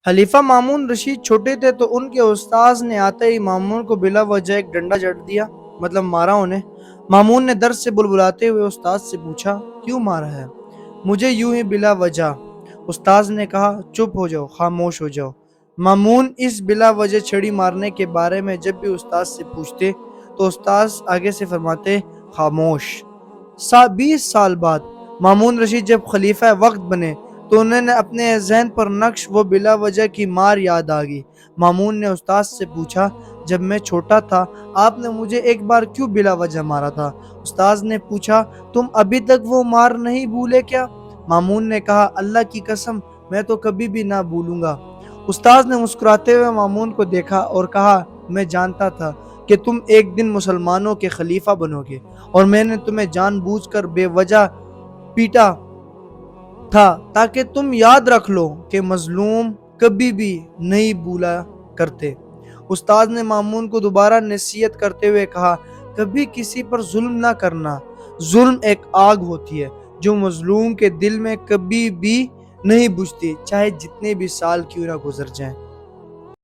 खलीफा मामून रशीद छोटे थे तो उनके उस्ताद ने आते ही मामून को बिला वजह एक डंडा जड़ दिया, मतलब मारा उन्हें। मामून ने दर्द से बुलबुलाते हुए उस्ताद से पूछा, क्यों मारा है? मुझे यूं ही बिला वजह। उस्ताद ने कहा, चुप हो जाओ, खामोश हो जाओ। मामून इस बिला वजह छड़ी मारने के बारे में जब भी उस्ताद से पूछते तो उस्ताद आगे से फरमाते, खामोश। 20 साल बाद मामून रशीद जब खलीफा वक्त बने तो उन्होंने अपने जहन पर नक्श वो बिला वजह की मार याद आ गई। मामून ने उस्ताद से पूछा, जब मैं छोटा था आपने मुझे एक बार क्यों बिला वजह मारा था? उस्ताद ने पूछा, तुम अभी तक वो मार नहीं भूले क्या? मामून ने कहा, अल्लाह की कसम मैं तो कभी भी ना भूलूंगा। उस्ताद ने मुस्कुराते हुए मामून को देखा और कहा, मैं जानता था कि तुम एक दिन मुसलमानों के खलीफा बनोगे और मैंने तुम्हें जानबूझकर बेवजह पीटा था ताकि तुम याद रख लो कि मजलूम कभी भी नहीं भूला करते। उस्ताद ने मामून को दोबारा नसीहत करते हुए कहा, कभी किसी पर जुल्म ना करना। जुल्म एक आग होती है जो मजलूम के दिल में कभी भी नहीं बुझती, चाहे जितने भी साल क्यों ना गुजर जाएं।